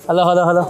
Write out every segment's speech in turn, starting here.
Hello hello hello.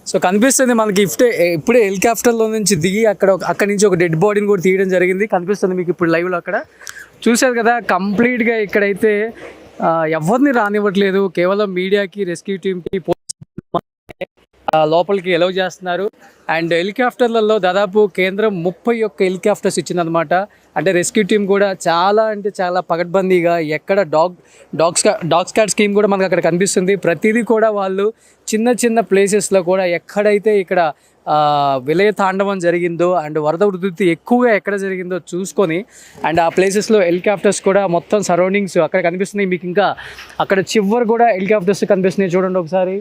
So కనిపిస్తుంది మనకి ఇప్పుడే హెలికాప్టర్లో నుంచి దిగి అక్కడి నుంచి ఒక డెడ్ బాడీని కూడా తీయడం జరిగింది. కనిపిస్తుంది మీకు ఇప్పుడు లైవ్లో అక్కడ చూశారు కదా. కంప్లీట్గా ఇక్కడైతే ఎవరిని రానివ్వట్లేదు. కేవలం మీడియాకి, రెస్క్యూ టీమ్కి, లోపలికి ఎలవ్ చేస్తున్నారు. అండ్ హెలికాప్టర్లలో దాదాపు కేంద్రం 31 హెలికాప్టర్స్ ఇచ్చిందనమాట. అంటే రెస్క్యూ టీమ్ కూడా చాలా అంటే చాలా పకడ్బందీగా, ఎక్కడ డాగ్ స్క్వాడ్ స్కీమ్ కూడా మనకు అక్కడ కనిపిస్తుంది. ప్రతిదీ కూడా వాళ్ళు చిన్న చిన్న ప్లేసెస్లో కూడా ఎక్కడైతే ఇక్కడ విలయ తాండవం జరిగిందో అండ్ వరద ఉధృతి ఎక్కువగా ఎక్కడ జరిగిందో చూసుకొని అండ్ ఆ ప్లేసెస్లో హెలికాప్టర్స్ కూడా మొత్తం సరౌండింగ్స్ అక్కడ కనిపిస్తున్నాయి మీకు. ఇంకా అక్కడ చివరి కూడా హెలికాప్టర్స్ కనిపిస్తున్నాయి చూడండి ఒకసారి.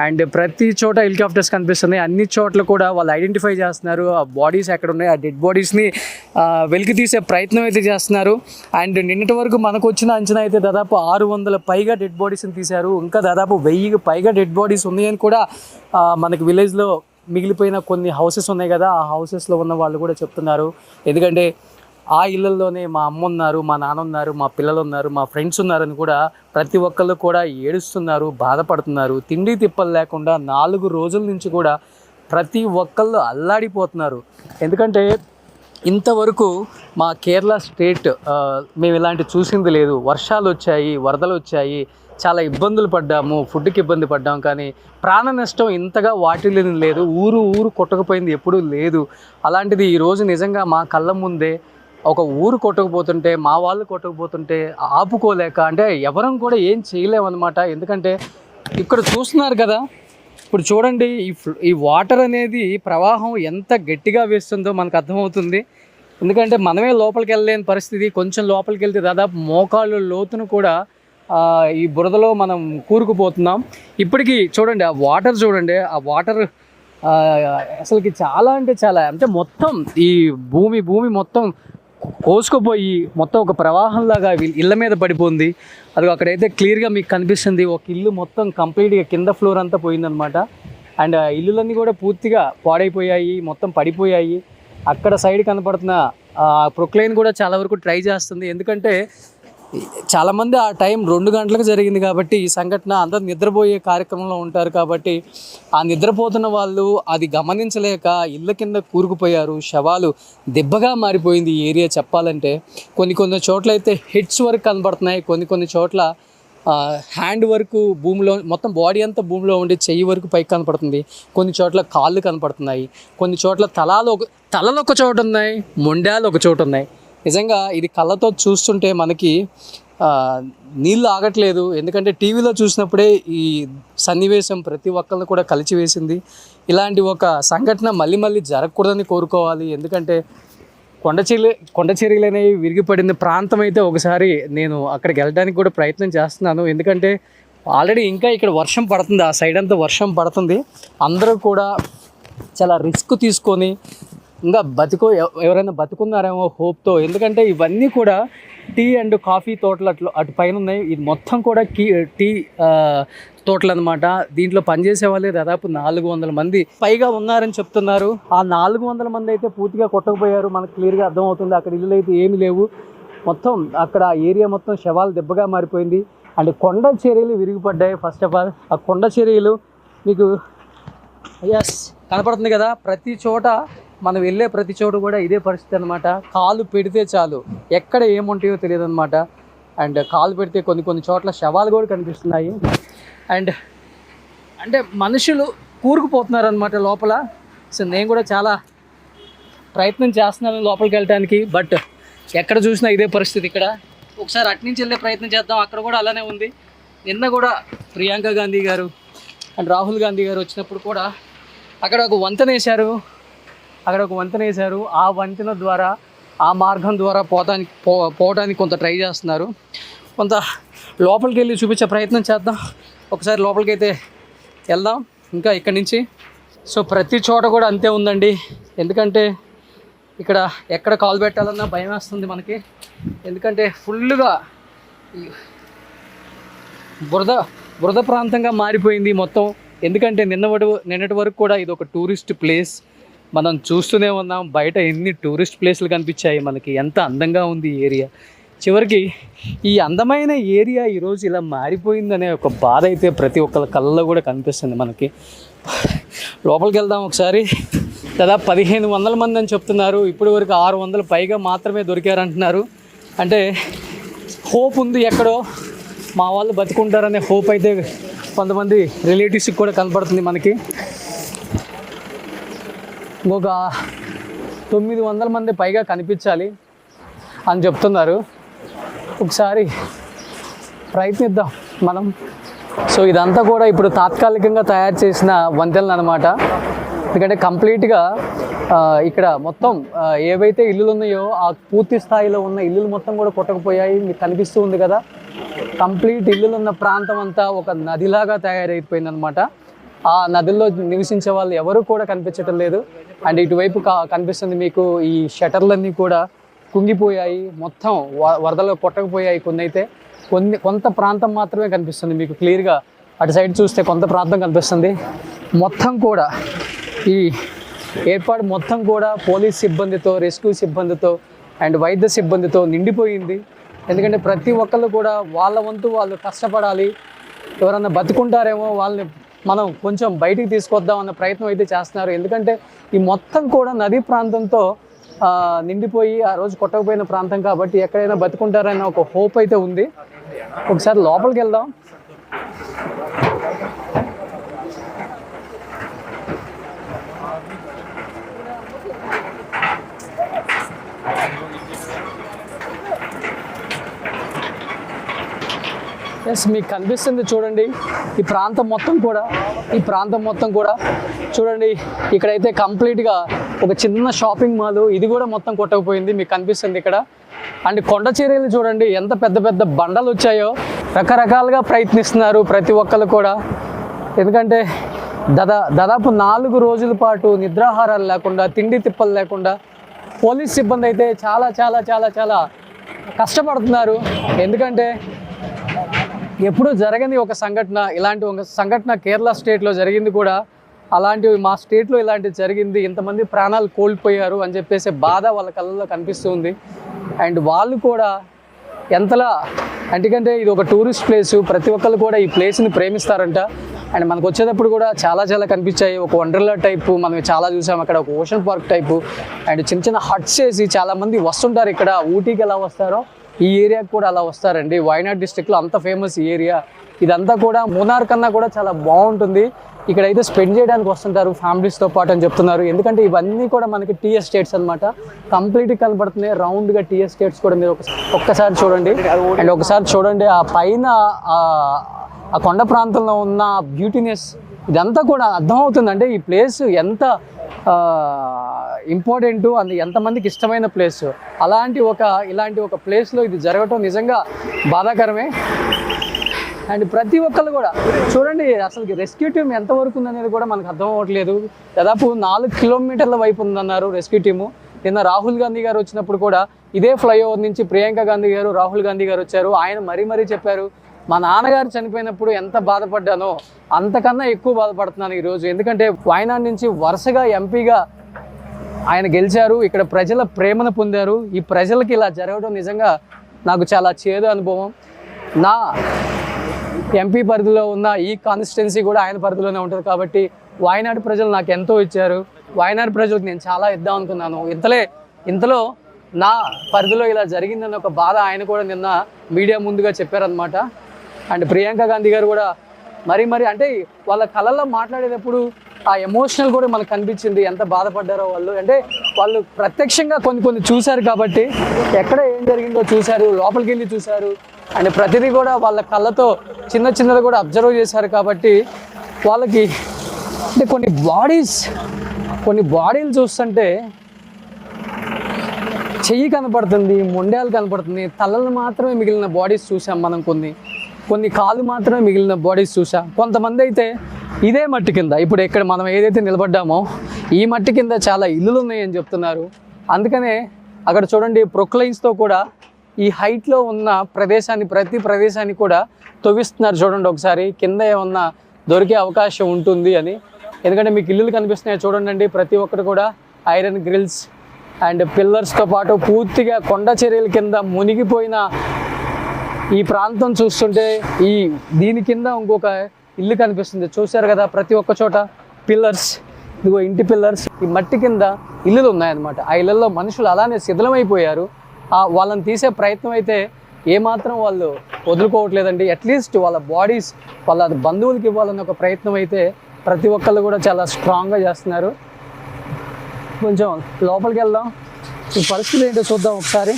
అండ్ ప్రతి చోట హెలికాప్టర్స్ కనిపిస్తున్నాయి. అన్ని చోట్ల కూడా వాళ్ళు ఐడెంటిఫై చేస్తున్నారు. ఆ బాడీస్ ఎక్కడ ఉన్నాయి, ఆ డెడ్ బాడీస్ని వెలికి తీసే ప్రయత్నం అయితే చేస్తున్నారు. అండ్ నిన్నటి వరకు మనకు వచ్చిన అంచనా అయితే దాదాపు 600 పైగా డెడ్ బాడీస్ని తీశారు. ఇంకా దాదాపు 1000 పైగా డెడ్ బాడీస్ ఉన్నాయని కూడా మనకి విలేజ్లో మిగిలిపోయిన కొన్ని హౌసెస్ ఉన్నాయి కదా, ఆ హౌసెస్లో ఉన్న వాళ్ళు కూడా చెప్తున్నారు. ఎందుకంటే ఆ ఇళ్ళల్లోనే మా అమ్మ ఉన్నారు, మా నాన్న ఉన్నారు, మా పిల్లలు ఉన్నారు, మా ఫ్రెండ్స్ ఉన్నారని కూడా ప్రతి ఒక్కళ్ళు కూడా ఏడుస్తున్నారు, బాధపడుతున్నారు. తిండి తిప్పలు లేకుండా 4 రోజుల నుంచి కూడా ప్రతి ఒక్కళ్ళు అల్లాడిపోతున్నారు. ఎందుకంటే ఇంతవరకు మా కేరళ స్టేట్ మేము ఇలాంటి చూసింది లేదు. వర్షాలు వచ్చాయి, వరదలు వచ్చాయి, చాలా ఇబ్బందులు పడ్డాము, ఫుడ్కి ఇబ్బంది పడ్డాము, కానీ ప్రాణ నష్టం ఇంతగా వాటిల్లి లేదు. ఊరు కొట్టకపోయింది ఎప్పుడూ లేదు. అలాంటిది ఈరోజు నిజంగా మా కళ్ళ ముందే ఒక ఊరు కొట్టకపోతుంటే, మా వాళ్ళు కొట్టకపోతుంటే ఆపుకోలేక, అంటే ఎవరం కూడా ఏం చేయలేమన్నమాట. ఎందుకంటే ఇక్కడ చూస్తున్నారు కదా, ఇప్పుడు చూడండి ఈ వాటర్ అనేది ప్రవాహం ఎంత గట్టిగా వేస్తుందో మనకు అర్థమవుతుంది. ఎందుకంటే మనమే లోపలికి వెళ్ళలేని పరిస్థితి. కొంచెం లోపలికి వెళ్తే దాదాపు మోకాళ్ళు లోతును కూడా ఈ బురదలో మనం కూరుకుపోతున్నాం. ఇప్పటికీ చూడండి ఆ వాటర్, చూడండి ఆ వాటర్ అసలుకి చాలా అంటే చాలా, అంటే మొత్తం ఈ భూమి మొత్తం కోసుకుపోయి మొత్తం ఒక ప్రవాహంలాగా ఇళ్ళ మీద పడిపోయింది. అది అక్కడైతే క్లియర్గా మీకు కనిపిస్తుంది. ఒక ఇల్లు మొత్తం కంప్లీట్గా కింద ఫ్లోర్ అంతా పోయిందనమాట. అండ్ ఇల్లులన్నీ కూడా పూర్తిగా పాడైపోయాయి, మొత్తం పడిపోయాయి. అక్కడ సైడ్ కనపడుతున్న ప్రొక్లైన్ కూడా చాలా వరకు ట్రై చేస్తుంది. ఎందుకంటే చాలామంది ఆ టైం 2 గంటలకు జరిగింది కాబట్టి ఈ సంఘటన, అందరూ నిద్రపోయే కార్యక్రమంలో ఉంటారు కాబట్టి ఆ నిద్రపోతున్న వాళ్ళు అది గమనించలేక ఇళ్ళ కింద కూరుకుపోయారు. శవాలు దెబ్బగా మారిపోయింది ఈ ఏరియా చెప్పాలంటే. కొన్ని చోట్ల అయితే హెడ్స్ వరకు కనబడుతున్నాయి, కొన్ని చోట్ల హ్యాండ్ వరకు భూమిలో, మొత్తం బాడీ అంతా భూమిలో ఉండి చెయ్యి వరకు పైకి కనపడుతుంది. కొన్ని చోట్ల కాళ్ళు కనపడుతున్నాయి, కొన్ని చోట్ల తలలు ఒక చోట ఉన్నాయి, మొండాలు ఒక చోట ఉన్నాయి. నిజంగా ఇది కళ్ళతో చూస్తుంటే మనకి నీళ్ళు ఆగట్లేదు. ఎందుకంటే టీవీలో చూసినప్పుడే ఈ సన్నివేశం ప్రతి ఒక్కరిని కూడా కలిచివేసింది. ఇలాంటి ఒక సంఘటన మళ్ళీ జరగకూడదని కోరుకోవాలి. ఎందుకంటే కొండ చర్యలు అనేవి విరిగిపడిన ప్రాంతం అయితే ఒకసారి నేను అక్కడికి వెళ్ళడానికి కూడా ప్రయత్నం చేస్తున్నాను. ఎందుకంటే ఆల్రెడీ ఇంకా ఇక్కడ వర్షం పడుతుంది, ఆ సైడ్ అంతా వర్షం పడుతుంది. అందరూ కూడా చాలా రిస్క్ తీసుకొని ఇంకా ఎవరైనా బతుకున్నారేమో హోప్తో. ఎందుకంటే ఇవన్నీ కూడా టీ అండ్ కాఫీ తోటలు అటు పైన ఉన్నాయి. ఇది మొత్తం కూడా టీ తోటలు అనమాట. దీంట్లో పనిచేసే వాళ్ళే దాదాపు 400 మంది పైగా ఉన్నారని చెప్తున్నారు. ఆ 400 మంది అయితే పూర్తిగా కొట్టకపోయారు, మనకు క్లియర్గా అర్థమవుతుంది. అక్కడ ఇల్లు అయితే ఏమీ లేవు, మొత్తం అక్కడ ఏరియా మొత్తం శవాలు దెబ్బగా మారిపోయింది. అండ్ కొండ చర్యలు విరిగిపడ్డాయి. ఫస్ట్ ఆఫ్ ఆల్ ఆ కొండ చర్యలు మీకు కనపడుతుంది కదా, ప్రతి చోట మనం వెళ్ళే ప్రతి చోటు కూడా ఇదే పరిస్థితి అనమాట. కాలు పెడితే చాలు ఎక్కడ ఏముంటాయో తెలియదు అనమాట. అండ్ కాలు పెడితే కొన్ని చోట్ల శవాలు కూడా కనిపిస్తున్నాయి. అండ్ అంటే మనుషులు కూరుకుపోతున్నారు అనమాట లోపల. సో నేను కూడా చాలా ప్రయత్నం చేస్తున్నాను లోపలికి వెళ్ళడానికి, బట్ ఎక్కడ చూసినా ఇదే పరిస్థితి. ఇక్కడ ఒకసారి అట్నుంచి వెళ్ళే ప్రయత్నం చేద్దాం, అక్కడ కూడా అలానే ఉంది. నిన్న కూడా ప్రియాంక గాంధీ గారు అండ్ రాహుల్ గాంధీ గారు వచ్చినప్పుడు కూడా అక్కడ ఒక వంతెన వేశారు. ఆ వంతెన ద్వారా, ఆ మార్గం ద్వారా పోవడానికి కొంత ట్రై చేస్తున్నారు. కొంత లోపలికి వెళ్ళి చూపించే ప్రయత్నం చేద్దాం. ఒకసారి లోపలికి అయితే వెళ్దాం ఇంకా ఇక్కడి నుంచి. సో ప్రతి చోట కూడా అంతే ఉందండి. ఎందుకంటే ఇక్కడ ఎక్కడ కాలు పెట్టాలన్నా భయం వేస్తుంది మనకి. ఎందుకంటే ఫుల్గా బురద ప్రాంతంగా మారిపోయింది మొత్తం. ఎందుకంటే నిన్నటి వరకు కూడా ఇది ఒక టూరిస్ట్ ప్లేస్. మనం చూస్తూనే ఉన్నాం బయట ఎన్ని టూరిస్ట్ ప్లేస్లు కనిపించాయి మనకి, ఎంత అందంగా ఉంది ఈ ఏరియా. చివరికి ఈ అందమైన ఏరియా ఈరోజు ఇలా మారిపోయిందనే ఒక బాధ అయితే ప్రతి ఒక్కరి కళ్ళలో కూడా కనిపిస్తుంది మనకి. లోపలికి వెళ్దాం ఒకసారి. దాదాపు 1500 మంది అని చెప్తున్నారు. ఇప్పటి వరకు 600 పైగా మాత్రమే దొరికారంటున్నారు. అంటే హోప్ ఉంది, ఎక్కడో మా వాళ్ళు బతుకుంటారనే హోప్ అయితే కొంతమంది రిలేటివ్స్కి కూడా కనపడుతుంది మనకి. ఇంకొక 900 మంది పైగా కనిపించాలి అని చెప్తున్నారు. ఒకసారి ప్రయత్నిద్దాం మనం. సో ఇదంతా కూడా ఇప్పుడు తాత్కాలికంగా తయారు చేసిన వంతెనలు అనమాట. ఎందుకంటే కంప్లీట్గా ఇక్కడ మొత్తం ఏవైతే ఇల్లులు ఉన్నాయో ఆ పూర్తి స్థాయిలో ఉన్న ఇల్లులు మొత్తం కూడా కొట్టకపోయాయి. మీకు కనిపిస్తూ ఉంది కదా, కంప్లీట్ ఇల్లులు ఉన్న ప్రాంతం అంతా ఒక నదిలాగా తయారైపోయింది అనమాట. ఆ నదుల్లో నివసించే వాళ్ళు ఎవరు కూడా కనిపించటం లేదు. అండ్ ఇటువైపు కనిపిస్తుంది మీకు ఈ షటర్లన్నీ కూడా కుంగిపోయాయి, మొత్తం వరదలో కొట్టకపోయాయి. కొంత ప్రాంతం మాత్రమే కనిపిస్తుంది మీకు క్లియర్గా. అటు సైడ్ చూస్తే కొంత ప్రాంతం కనిపిస్తుంది. మొత్తం కూడా ఈ ఏర్పాటు మొత్తం కూడా పోలీస్ సిబ్బందితో, రెస్క్యూ సిబ్బందితో అండ్ వైద్య సిబ్బందితో నిండిపోయింది. ఎందుకంటే ప్రతి ఒక్కళ్ళు కూడా వాళ్ళ వంతు వాళ్ళు కష్టపడాలి. ఎవరన్నా బతుకుంటారేమో వాళ్ళని మనం కొంచెం బయటికి తీసుకొద్దాం అన్న ప్రయత్నం అయితే చేస్తున్నారు. ఎందుకంటే ఈ మొత్తం కూడా నదీ ప్రాంతంతో నిండిపోయి ఆ రోజు కొట్టకపోయిన ప్రాంతం కాబట్టి ఎక్కడైనా బతుకుంటారన్న ఒక హోప్ అయితే ఉంది. ఒకసారి లోపలికి వెళ్దాం. ఎస్, మీకు కనిపిస్తుంది చూడండి ఈ ప్రాంతం మొత్తం కూడా చూడండి. ఇక్కడైతే కంప్లీట్గా ఒక చిన్న షాపింగ్ మాల్, ఇది కూడా మొత్తం కొట్టకపోయింది. మీకు కనిపిస్తుంది ఇక్కడ. అండ్ కొండ చర్యలు చూడండి ఎంత పెద్ద పెద్ద బండలు వచ్చాయో. రకరకాలుగా ప్రయత్నిస్తున్నారు ప్రతి ఒక్కరు కూడా. ఎందుకంటే దాదాపు 4 రోజుల పాటు నిద్రాహారాలు లేకుండా, తిండి తిప్పలు లేకుండా పోలీస్ సిబ్బంది అయితే చాలా చాలా చాలా చాలా కష్టపడుతున్నారు. ఎందుకంటే ఎప్పుడూ జరగని ఒక సంఘటన, ఇలాంటి ఒక సంఘటన కేరళ స్టేట్లో జరిగింది కూడా. అలాంటివి మా స్టేట్లో ఇలాంటివి జరిగింది, ఇంతమంది ప్రాణాలు కోల్పోయారు అని చెప్పేసి బాధ వాళ్ళ కళ్ళల్లో కనిపిస్తుంది. అండ్ వాళ్ళు కూడా ఎంతలా, ఎందుకంటే ఇది ఒక టూరిస్ట్ ప్లేసు, ప్రతి ఒక్కరు కూడా ఈ ప్లేస్ని ప్రేమిస్తారంట. అండ్ మనకు వచ్చేటప్పుడు కూడా చాలా చాలా కనిపించాయి. ఒక వండర్లా టైపు మనం చాలా చూసాం అక్కడ, ఒక ఓషన్ పార్క్ టైపు. అండ్ చిన్న చిన్న హట్స్ వేసి చాలామంది వస్తుంటారు ఇక్కడ. ఊటీకి ఎలా వస్తారో ఈ ఏరియాకి కూడా అలా వస్తారండి. వయనాడ్ డిస్ట్రిక్ట్లో అంత ఫేమస్ ఏరియా ఇదంతా కూడా. మునార్ కన్నా కూడా చాలా బాగుంటుంది. ఇక్కడైతే స్పెండ్ చేయడానికి వస్తుంటారు ఫ్యామిలీస్తో పాటు అని చెప్తున్నారు. ఎందుకంటే ఇవన్నీ కూడా మనకి టీ ఎస్టేట్స్ అనమాట. కంప్లీట్గా కనపడుతున్నాయి రౌండ్గా టీ ఎస్టేట్స్ కూడా. మీరు ఒక్కసారి చూడండి. అండ్ ఒకసారి చూడండి ఆ పైన ఆ కొండ ప్రాంతంలో ఉన్న బ్యూటీనెస్, ఇదంతా కూడా అర్థమవుతుంది. అంటే ఈ ప్లేస్ ఎంత ఇంపార్టెంట్, అది ఎంతమందికి ఇష్టమైన ప్లేస్. ఇలాంటి ఒక ప్లేస్లో ఇది జరగటం నిజంగా బాధాకరమే. అండ్ ప్రతి ఒక్కళ్ళు కూడా చూడండి, అసలు రెస్క్యూ టీమ్ ఎంతవరకు ఉందనేది కూడా మనకు అర్థం అవ్వట్లేదు. దాదాపు 4 కిలోమీటర్ల వైపు ఉందన్నారు రెస్క్యూ టీము. నిన్న రాహుల్ గాంధీ గారు వచ్చినప్పుడు కూడా ఇదే ఫ్లైఓవర్ నుంచి ప్రియాంక గాంధీ గారు, రాహుల్ గాంధీ గారు వచ్చారు. ఆయన మరీ చెప్పారు, మా నాన్నగారు చనిపోయినప్పుడు ఎంత బాధపడ్డానో అంతకన్నా ఎక్కువ బాధపడుతున్నాను ఈరోజు. ఎందుకంటే వయనాడ్ నుంచి వరుసగా ఎంపీగా ఆయన గెలిచారు, ఇక్కడ ప్రజల ప్రేమను పొందారు. ఈ ప్రజలకి ఇలా జరగడం నిజంగా నాకు చాలా చేదు అనుభవం. నా ఎంపీ పరిధిలో ఉన్న ఈ కాన్స్టిట్యున్సీ కూడా ఆయన పరిధిలోనే ఉంటుంది కాబట్టి వయనాడ్ ప్రజలు నాకు ఎంతో ఇచ్చారు. వయనాడ్ ప్రజలకు నేను చాలా ఇద్దాం అనుకున్నాను. ఇంతలో నా పరిధిలో ఇలా జరిగిందన్న ఒక బాధ ఆయన కూడా నిన్న మీడియా ముందుగా చెప్పారనమాట. అండ్ ప్రియాంక గాంధీ గారు కూడా మరీ అంటే వాళ్ళ కళల్లో మాట్లాడేటప్పుడు ఆ ఎమోషనల్ కూడా మనకు కనిపించింది, ఎంత బాధపడ్డారో వాళ్ళు. అంటే వాళ్ళు ప్రత్యక్షంగా కొన్ని చూశారు కాబట్టి, ఎక్కడ ఏం జరిగిందో చూశారు, లోపలికి వెళ్ళి చూశారు. అండ్ ప్రతిదీ కూడా వాళ్ళ కళ్ళతో చిన్నది కూడా అబ్జర్వ్ చేశారు కాబట్టి వాళ్ళకి అంటే కొన్ని బాడీలు చూస్తుంటే చెయ్యి కనపడుతుంది, మొండాలు కనపడుతుంది, తలలు మాత్రమే మిగిలిన బాడీస్ చూసాం మనం. కొన్ని కాళ్ళు మాత్రమే మిగిలిన బాడీస్ చూసాం. కొంతమంది అయితే ఇదే మట్టి కింద, ఇప్పుడు ఇక్కడ మనం ఏదైతే నిలబడ్డామో ఈ మట్టి కింద చాలా ఇల్లులు ఉన్నాయని చెప్తున్నారు. అందుకనే అక్కడ చూడండి ప్రొక్లైన్స్తో కూడా ఈ హైట్లో ఉన్న ప్రతి ప్రదేశాన్ని కూడా తవ్విస్తున్నారు. చూడండి ఒకసారి కింద ఏమన్నా దొరికే అవకాశం ఉంటుంది అని. ఎందుకంటే మీకు ఇల్లులు కనిపిస్తున్నాయి చూడండి. ప్రతి ఒక్కరు కూడా ఐరన్ గ్రిల్స్ అండ్ పిల్లర్స్తో పాటు పూర్తిగా కొండ చర్యల కింద మునిగిపోయిన ఈ ప్రాంతం చూస్తుంటే దీని కింద ఇంకొక ఇల్లు కనిపిస్తుంది. చూశారు కదా, ప్రతి ఒక్క చోట పిల్లర్స్, ఇదిగో ఇంటి పిల్లర్స్, ఈ మట్టి కింద ఇల్లులు ఉన్నాయన్నమాట. ఆ ఇళ్ళల్లో మనుషులు అలానే శిథిలమైపోయారు. వాళ్ళని తీసే ప్రయత్నం అయితే ఏమాత్రం వాళ్ళు వదులుకోవట్లేదండి. అట్లీస్ట్ వాళ్ళ బాడీస్ వాళ్ళ బంధువులకి ఇవ్వాలన్న ఒక ప్రయత్నం అయితే ప్రతి ఒక్కళ్ళు కూడా చాలా స్ట్రాంగ్గా చేస్తున్నారు. కొంచెం లోపలికి వెళ్దాం, ఈ పరిస్థితులు ఏంటో చూద్దాం ఒకసారి.